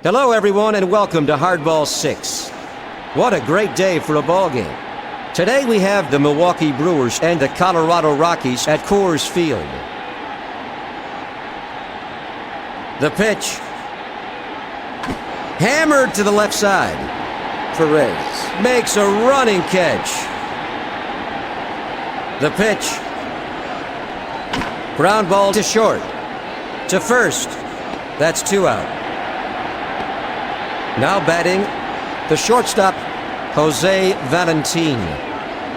Hello, everyone, and welcome to Hardball 6. What a great day for a ball game. Today we have the Milwaukee Brewers and the Colorado Rockies at Coors Field. The pitch. Hammered to the left side. Perez makes a running catch. The pitch. Ground ball to short. To first. That's 2 out. Now batting, the shortstop, Jose Valentin,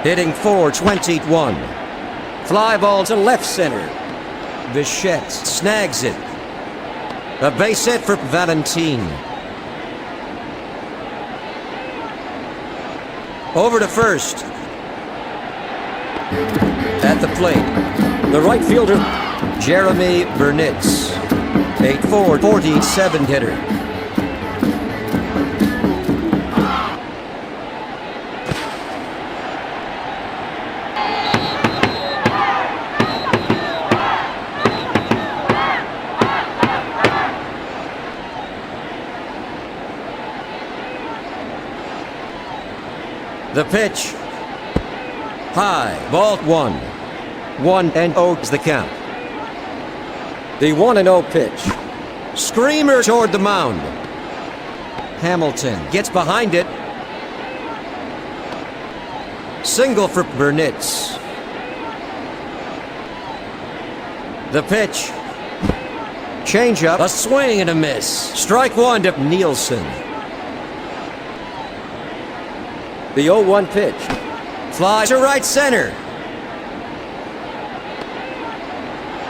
hitting .421. Fly ball to left center. Bichette snags it. A base hit for Valentin. Over to first. At the plate, the right fielder, Jeremy Burnitz, a .447 hitter. The pitch. High. Ball 1. 1-0 is the count. The 1-0 pitch. Screamer toward the mound. Hamilton gets behind it. Single for Burnitz. The pitch. Changeup. A swing and a miss. Strike 1 to Nielsen. The 0-1 pitch. Fly to right center.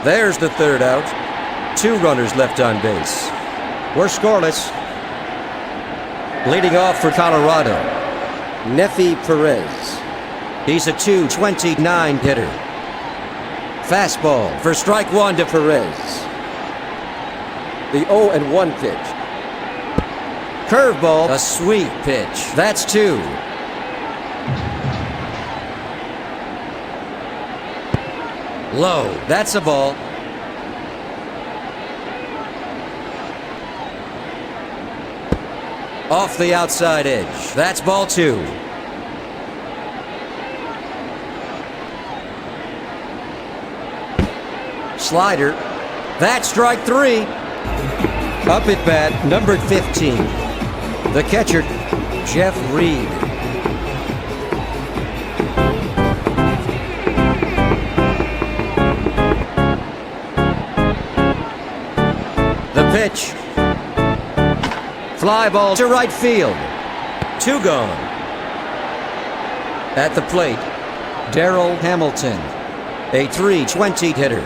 There's the third out. 2 runners left on base. We're scoreless. Leading off for Colorado, Nefi Perez. He's a .229 hitter. Fastball for strike 1 to Perez. The 0-1 pitch. Curveball, a sweet pitch. That's 2. Low. That's a ball. Off the outside edge. That's ball 2. Slider. That's strike 3. Up at bat, number 15. The catcher, Jeff Reed. Pitch. Fly ball to right field. 2 gone. At the plate, Darrell Hamilton, a .320 hitter.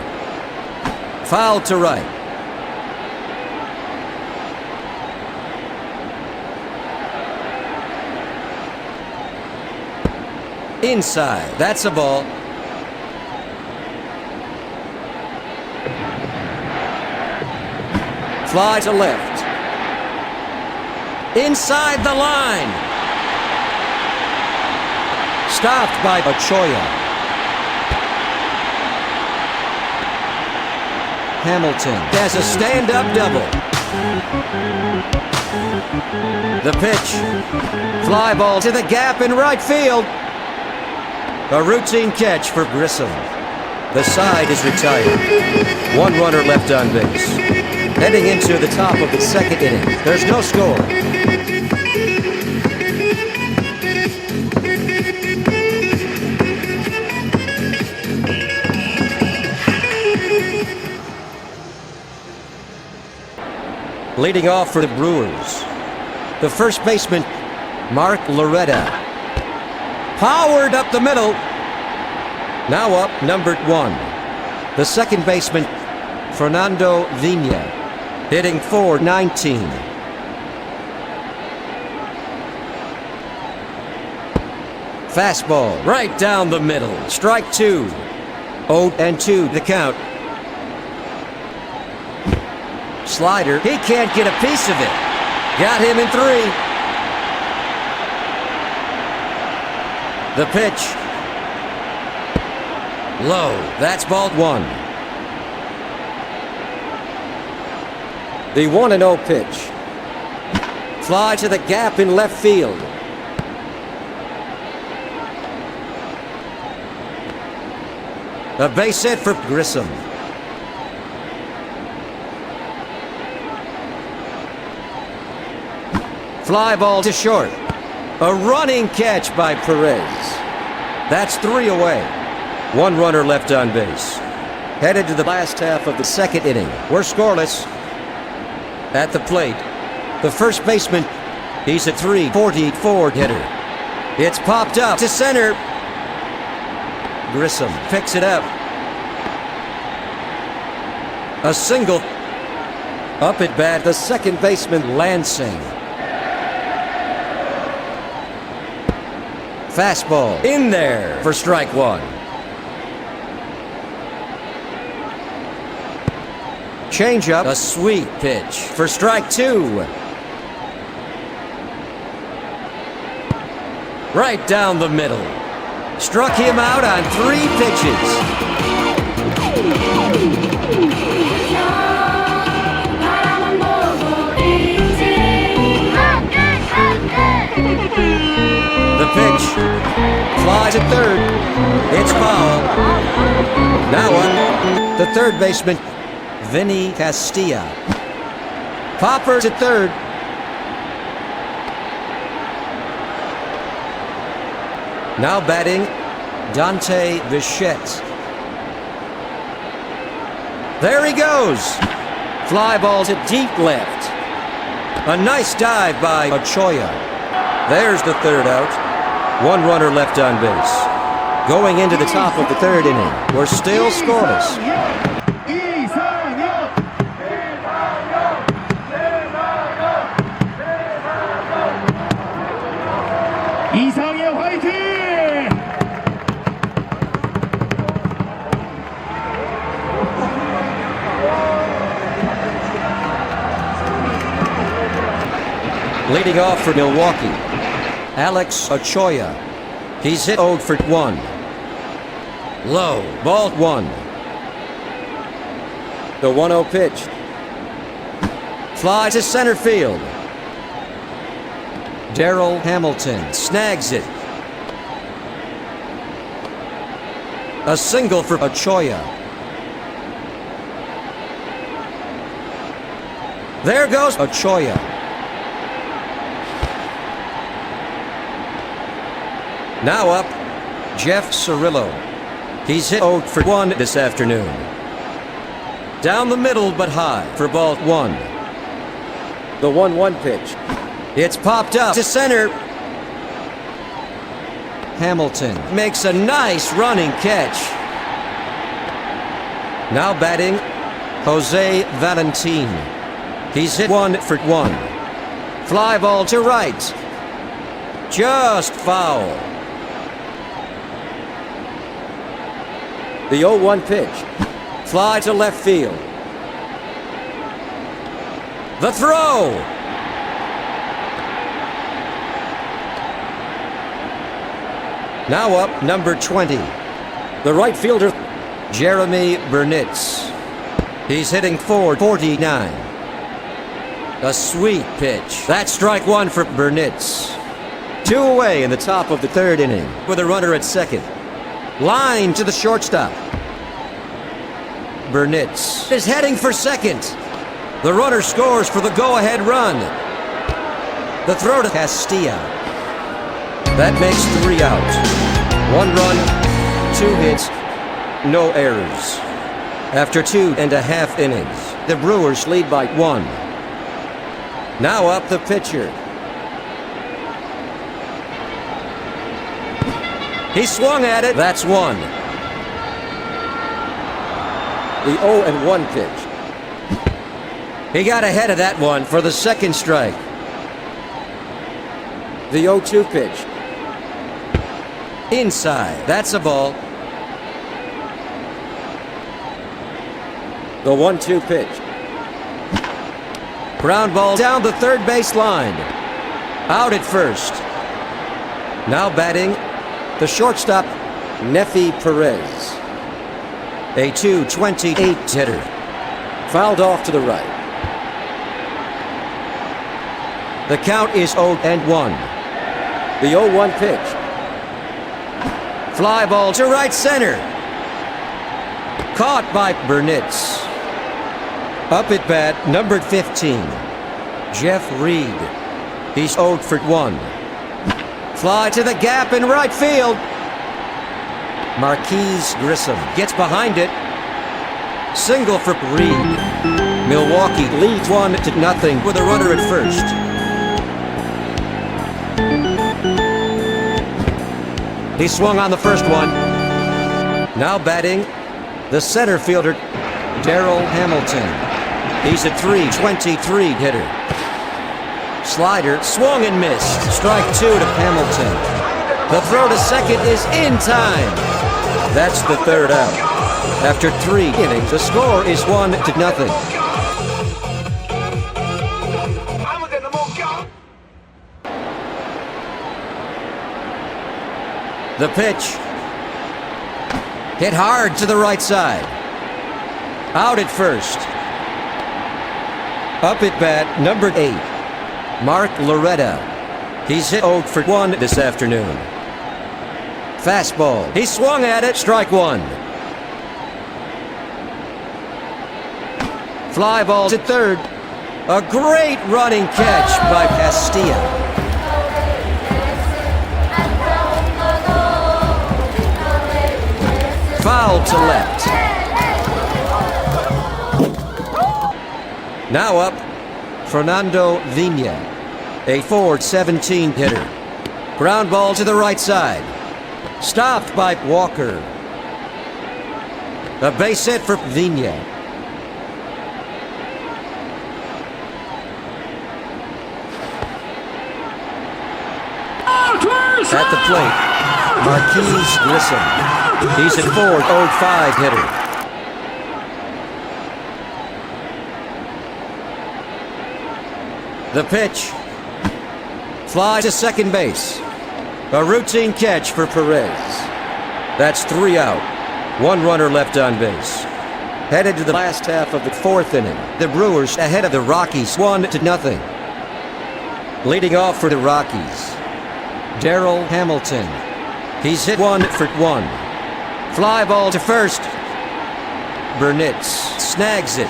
Foul to right. Inside. That's a ball. Fly to left. Inside the line. Stopped by Ochoa. Hamilton has a stand-up double. The pitch. Fly ball to the gap in right field. A routine catch for Grissom. The side is retired. 1 runner left on base. Heading into the top of the second inning. There's no score. Leading off for the Brewers, the first baseman, Mark Loretta. Powered up the middle. Now up, numbered 1. The second baseman, Fernando Vina. Hitting .419. Fastball right down the middle. Strike 2. 0-2 the count. Slider. He can't get a piece of it. Got him in 3. The pitch. Low. That's ball 1. The 1-0 pitch. Fly to the gap in left field. A base hit for Grissom. Fly ball to short. A running catch by Perez. That's 3 away. 1 runner left on base. Headed to the last half of the second inning. We're scoreless. At the plate, the first baseman, he's a .344 hitter. It's popped up to center. Grissom picks it up. A single. Up at bat, the second baseman, Lansing. Fastball in there for strike 1. Changeup, a sweet pitch for strike 2. Right down the middle. Struck him out on 3 pitches. The pitch. Fly to third. It's foul. Now on the third baseman, Vinny Castilla. Popper to third. Now batting, Dante Bichette. There he goes. Fly ball to deep left. A nice dive by Ochoa. There's the third out. 1 runner left on base. Going into the top of the third inning. We're still scoreless. Leading off for Milwaukee, Alex Ochoa. He's hit 0 for 1. Low, ball 1. The 1-0 pitch. Fly to center field. Darrell Hamilton snags it. A single for Ochoa. There goes Ochoa. Now up, Jeff Cirillo. He's hit 0 for 1 this afternoon. Down the middle but high for ball 1. The 1-1 pitch. It's popped up to center. Hamilton makes a nice running catch. Now batting, Jose Valentin. He's hit 1 for 1. Fly ball to right. Just foul. The 0-1 pitch. Fly to left field. The throw. Now up, number 20. The right fielder, Jeremy Burnitz. He's hitting .449. A sweet pitch. That's strike 1 for Burnitz. 2 away in the top of the third inning with a runner at second. Line to the shortstop. Burnitz is heading for second. The runner scores for the go-ahead run. The throw to Castilla. That makes 3 out. 1 run, 2 hits, no errors. After 2.5 innings, the Brewers lead by 1. Now up the pitcher. He swung at it. That's 1. The 0-1 pitch. He got ahead of that one for the second strike. The 0-2 pitch. Inside. That's a ball. The 1-2 pitch. Ground ball down the third base line. Out at first. Now batting, the shortstop, Nefi Perez. A .228 hitter. Fouled off to the right. The count is 0-1. The 0-1 pitch. Fly ball to right center. Caught by Burnitz. Up at bat, number 15, Jeff Reed. He's 0-1. Fly to the gap in right field. Marquise Grissom gets behind it. Single for Reed. Milwaukee leads 1-0 with a runner at first. He swung on the first one. Now batting, the center fielder, Darrell Hamilton. He's a .323 hitter. Slider swung and missed. Strike 2 to Hamilton. The throw to second is in time. That's the third out. After 3 innings, the score is 1-0. The pitch. Hit hard to the right side. Out at first. Up at bat, number 8, Mark Loretta. He's hit 0-1 this afternoon. Fastball. He swung at it. Strike 1. Fly ball to third. A great running catch by Castilla. Foul to left. Now up, Fernando Vina, a .417 hitter. Ground ball to the right side. Stopped by Walker. A base hit for Vina. At the plate, Marquise Grissom. He's a .405 hitter. The pitch. Fly to second base. A routine catch for Perez. That's 3 out. 1 runner left on base. Headed to the last half of the 4th inning. The Brewers ahead of the Rockies 1-0. Leading off for the Rockies, Darrell Hamilton. He's hit 1-1. Fly ball to first. Burnitz snags it.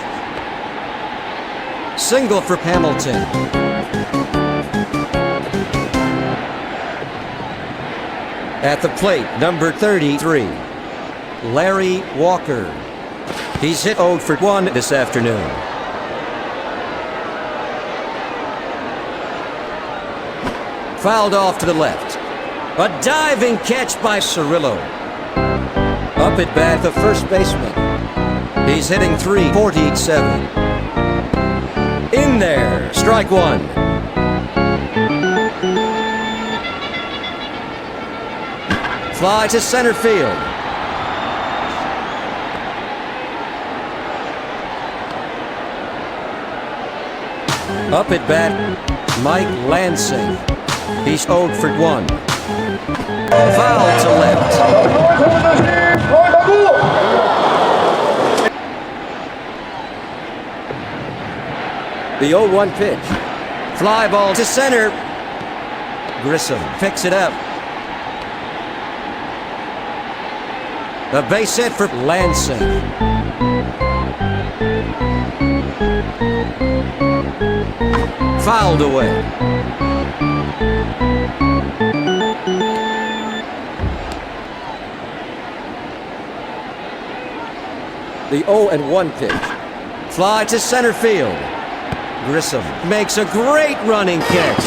Single for Hamilton. At the plate, number 33, Larry Walker. He's hit 0-1 this afternoon. Fouled off to the left. A diving catch by Cirillo. Up at bat, the first baseman. He's hitting .347. In there, strike 1. Fly to center field. Up at bat, Mike Lansing. He's 0-1. Foul to left. The 0-1 pitch. Fly ball to center. Grissom picks it up. The base hit for Lansing. Fouled away. The 0-1 pitch. Fly to center field. Grissom makes a great running catch.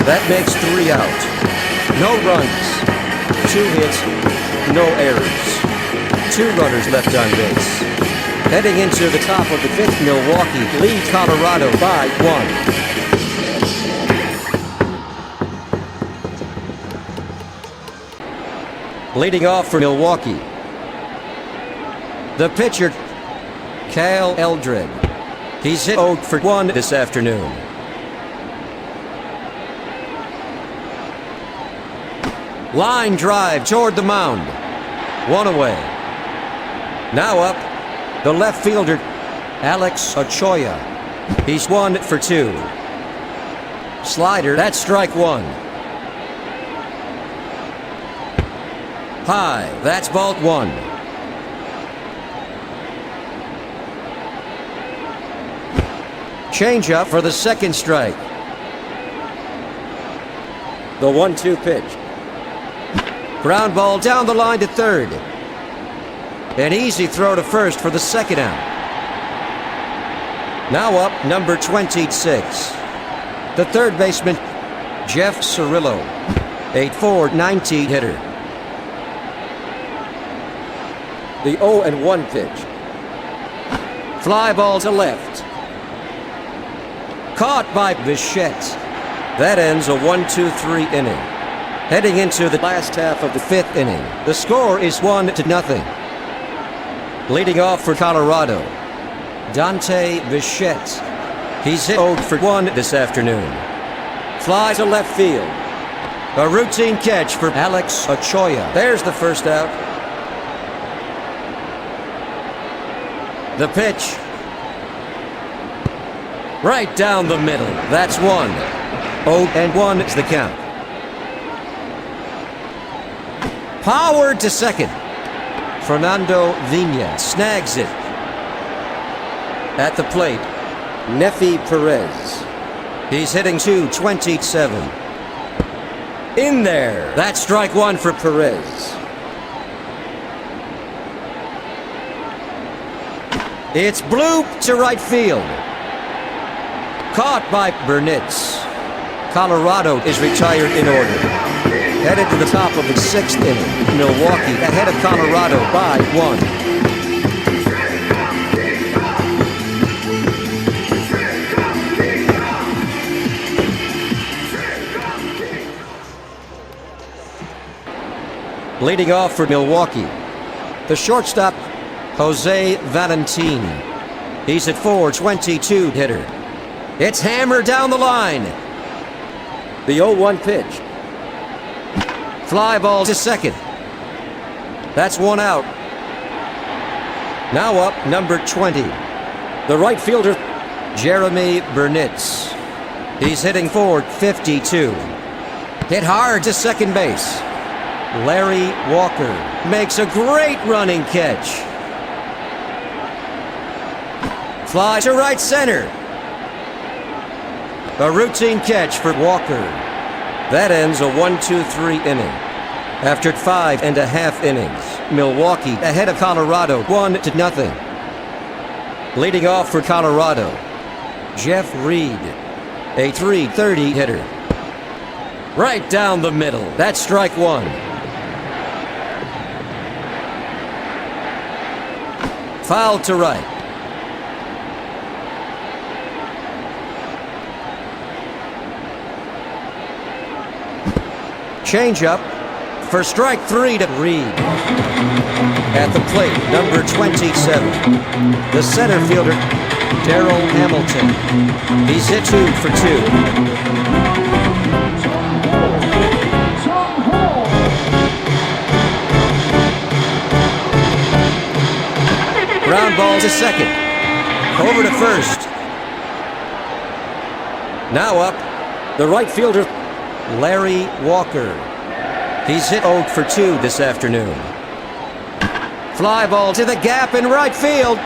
That makes 3 out. No runs, 2 hits, no errors. 2 runners left on base. Heading into the top of the 5th, Milwaukee leads Colorado by 1. Leading off for Milwaukee, the pitcher, Cal Eldred. He's hit 0-1 this afternoon. Line drive toward the mound. 1 away. Now up, the left fielder, Alex Ochoa. He's 1-2. Slider, that's strike one. High, that's ball one. Changeup for the second strike. The 1-2 pitch. Ground ball down the line to third. An easy throw to first for the second out. Now up, number 26. The third baseman, Jeff Cirillo, a .490 hitter. The 0-1 pitch. Fly ball to left. Caught by Bichette. That ends a 1-2-3 inning. Heading into the last half of the fifth inning, the score is 1-0. Leading off for Colorado, Dante Bichette. He's hit 0 for 1 this afternoon. Fly to left field. A routine catch for Alex Ochoa. There's the first out. The pitch. Right down the middle. That's 1. 0-1 is the count. Powered to second. Fernando Vina snags it. At the plate, Nefi Perez. He's hitting .227. In there. That's strike one for Perez. It's bloop to right field. Caught by Burnitz. Colorado is retired in order. Headed to the top of the sixth inning. Milwaukee ahead of Colorado by 1. Leading off for Milwaukee, the shortstop, Jose Valentin. He's at .422 hitter. It's hammered down the line. The 0-1 pitch. Fly ball to second. That's 1 out. Now up, number 20. The right fielder, Jeremy Burnitz. He's hitting .452. Hit hard to second base. Larry Walker makes a great running catch. Fly to right center. A routine catch for Walker. That ends a 1-2-3 inning. After 5.5 innings, Milwaukee ahead of Colorado 1-0. Leading off for Colorado, Jeff Reed, a .330 hitter. Right down the middle. That's strike one. Foul to right. Changeup for strike 3 to Reed. At the plate, number 27, the center fielder, Darrell Hamilton. He's hit 2 for 2. Ground ball to second. Over to first. Now up, the right fielder, Larry Walker. He's hit 0 for 2 this afternoon. Fly ball to the gap in right field.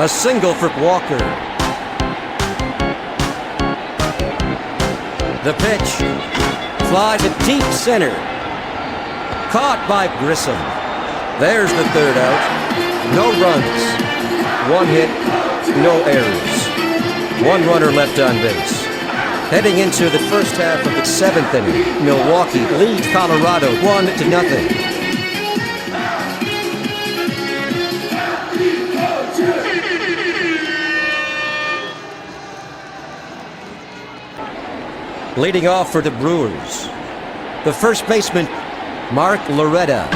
A single for Walker. The pitch. Fly to deep center. Caught by Grissom. There's the third out. No runs. 1 hit, no errors. 1 runner left on base. Heading into the first half of the 7th inning, Milwaukee leads Colorado 1-0. Leading off for the Brewers, the first baseman, Mark Loretta.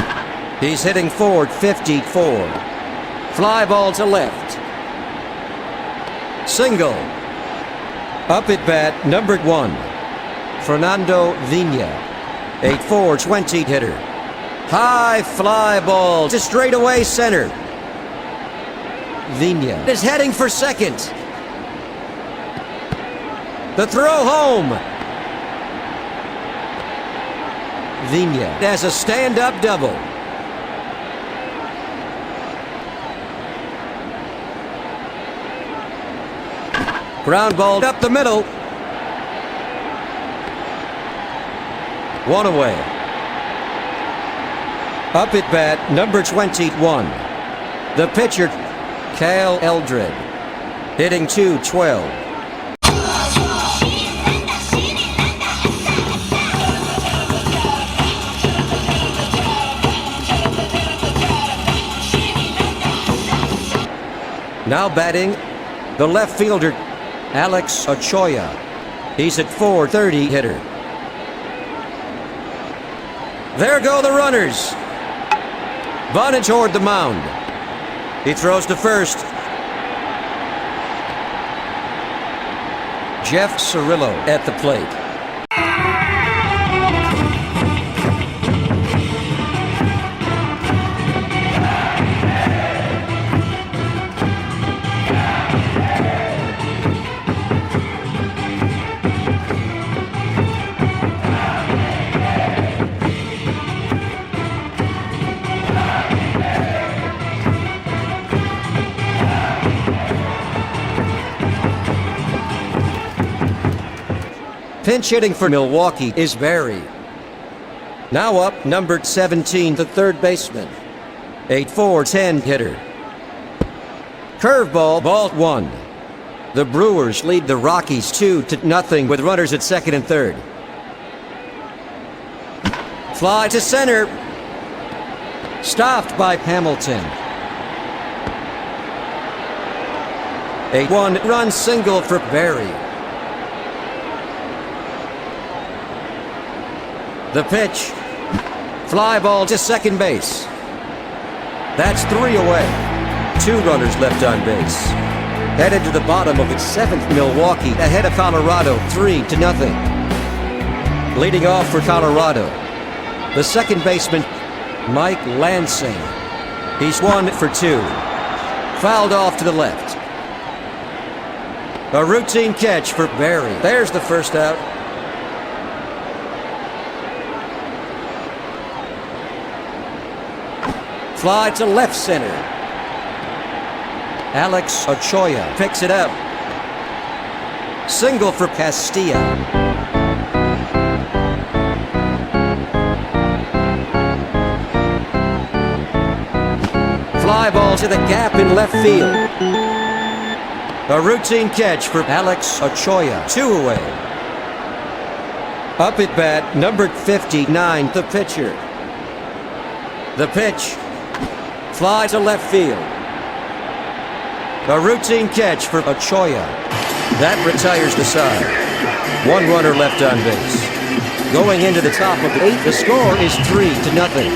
He's hitting .454. Fly ball to left. Single. Up at bat, number 1, Fernando Vina, a .420 hitter. High fly ball to straightaway center. Vina is heading for second. The throw home. Vigna has a stand-up double. Ground ball up the middle. One away. Up at bat, number 21. The pitcher, Eldred, hitting .212. Now batting, the left fielder, Alex Ochoa. He's at .430 hitter. There go the runners. Bunted toward the mound. He throws to first. Jeff Cirillo at the plate. Pinch hitting for Milwaukee is Barry. Now up, number 17, the third baseman. 8-4-10 hitter. Curveball, ball one. The Brewers lead the Rockies 2-0 with runners at second and third. Fly to center. Stopped by Hamilton. A one-run single for Barry. The pitch. Fly ball to second base. That's 3 away. 2 runners left on base. Headed to the bottom of its 7th, Milwaukee ahead of Colorado 3-0. Leading off for Colorado, the second baseman, Mike Lansing. He's 1 for 2. Fouled off to the left. A routine catch for Barry. There's the first out. Fly to left center. Alex Ochoa picks it up. Single for Castilla. Fly ball to the gap in left field. A routine catch for Alex Ochoa. 2 away. Up at bat, number 59, the pitcher. The pitch. Fly to left field. A routine catch for Ochoa. That retires the side. 1 runner left on base. Going into the top of the 8th, the score is 3-0.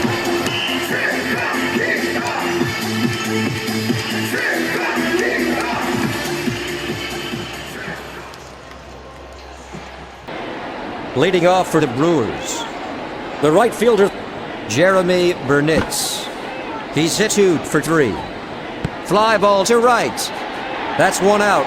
Leading off for the Brewers, the right fielder, Jeremy Burnitz. He's hit 2 for 3. Fly ball to right. That's 1 out.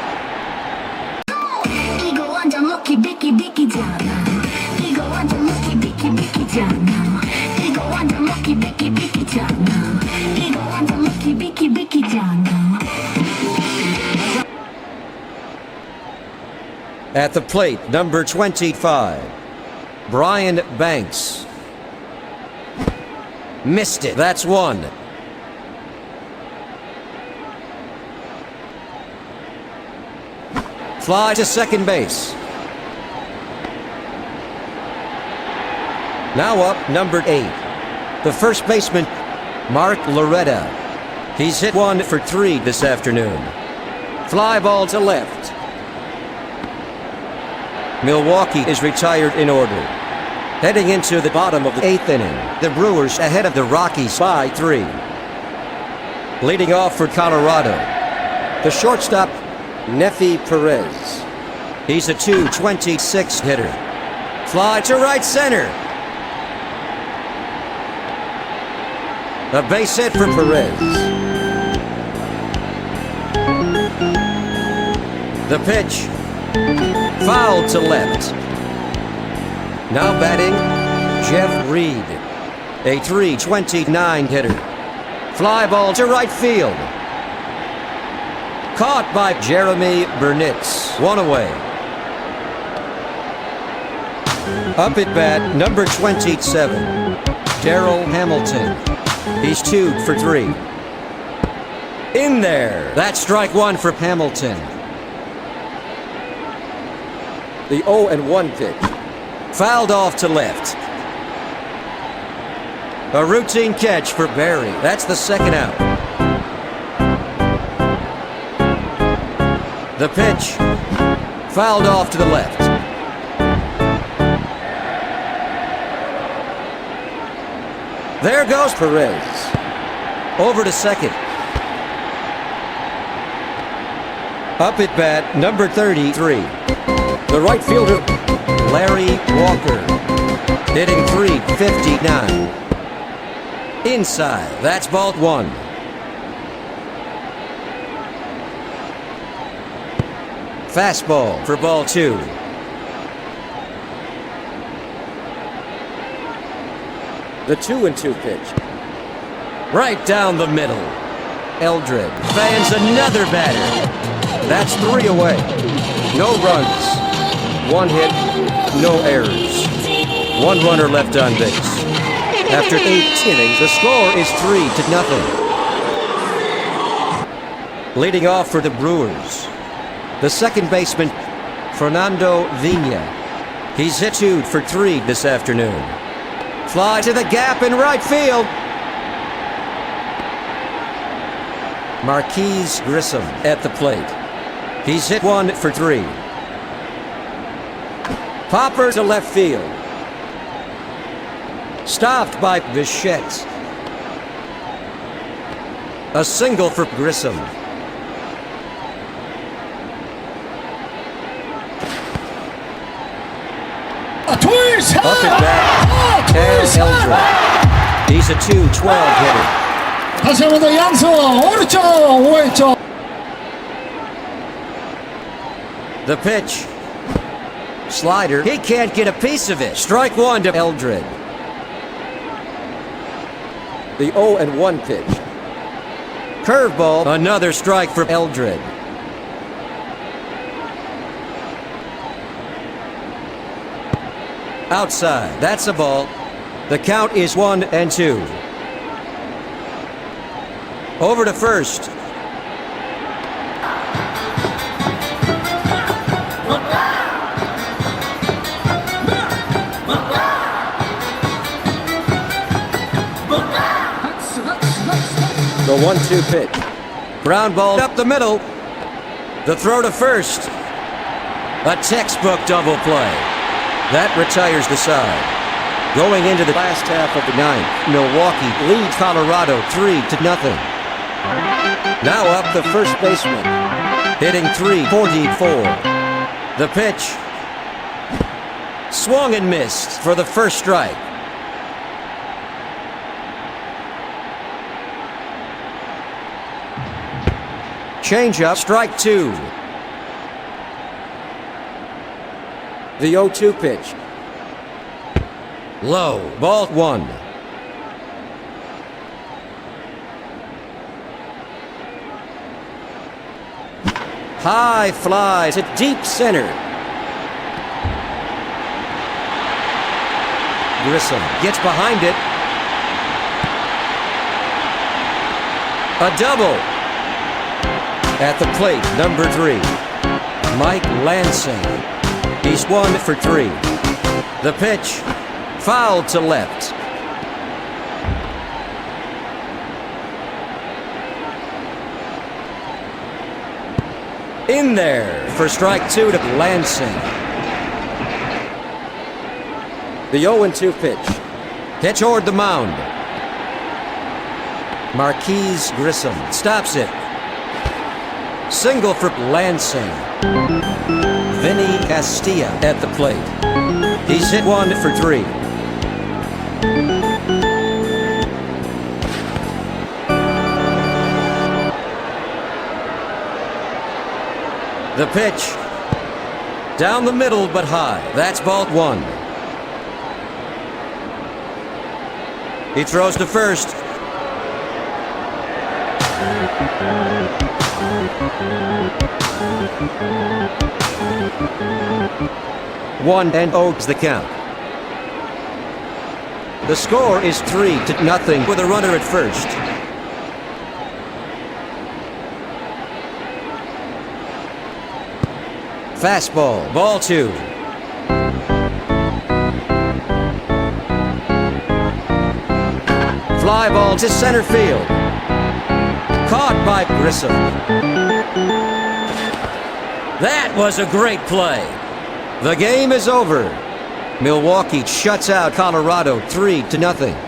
At the plate, number 25, Brian Banks. Missed it. That's 1. Fly to second base. Now up, number 8, the first baseman, Mark Loretta. He's hit 1 for 3 this afternoon. Fly ball to left. Milwaukee is retired in order. Heading into the bottom of the 8th inning, the Brewers ahead of the Rockies by 3. Leading off for Colorado, the shortstop, Nefi Perez. He's a .226 hitter. Fly to right center. A base hit for Perez. The pitch. Foul to left. Now batting, Jeff Reed, a .329 hitter. Fly ball to right field. Caught by Jeremy Burnitz. One away. Up at bat, number 27, Darrell Hamilton. He's 2 for 3. In there. That's strike one for Hamilton. The 0-1 pitch. Fouled off to left. A routine catch for Barry. That's the second out. The pitch. Fouled off to the left. There goes Perez. Over to second. Up at bat, number 33. The right fielder, Larry Walker. Hitting .359. Inside. That's ball one. Fastball for ball two. The 2-2 pitch. Right down the middle. Eldred fans another batter. That's 3 away. No runs. 1 hit, no errors. 1 runner left on base. After 8 innings, the score is 3-0. Leading off for the Brewers, the second baseman, Fernando Vina. He's hit 2 for 3 this afternoon. Fly to the gap in right field. Marquise Grissom at the plate. He's hit 1 for 3. Popper to left field. Stopped by Bichette. A single for Grissom. Up at bat, Eldred. He's a .212 hitter. 다시 한번 더 양수 오른쪽 왼쪽. The pitch. Slider. He can't get a piece of it. Strike one to Eldred. The 0-1 pitch. Curveball. Another strike for Eldred. Outside. That's a ball. The count is 1-2. Over to first. The 1-2 pitch. Ground ball up the middle. The throw to first. A textbook double play. That retires the side. Going into the last half of the ninth, Milwaukee leads Colorado 3-0. Now up the first baseman, hitting .344. The pitch. Swung and missed for the first strike. Changeup, strike two. The 0-2 pitch. Low, ball one. High fly to deep center. Grissom gets behind it. A double. At the plate, number 3, Mike Lansing. He's 1 for 3. The pitch, fouled to left. In there for strike 2 to Lansing. The 0-2 pitch. Hit toward the mound. Marquise Grissom stops it. Single for Lansing. Vinny Castilla at the plate. He's hit 1 for 3. The pitch. Down the middle, but high. That's ball one. He throws to first. One and Oaks the count. The score is 3-0 with a runner at first. Fastball, ball two. Fly ball to center field. Caught by Grissom. That was a great play. The game is over. Milwaukee shuts out Colorado 3-0.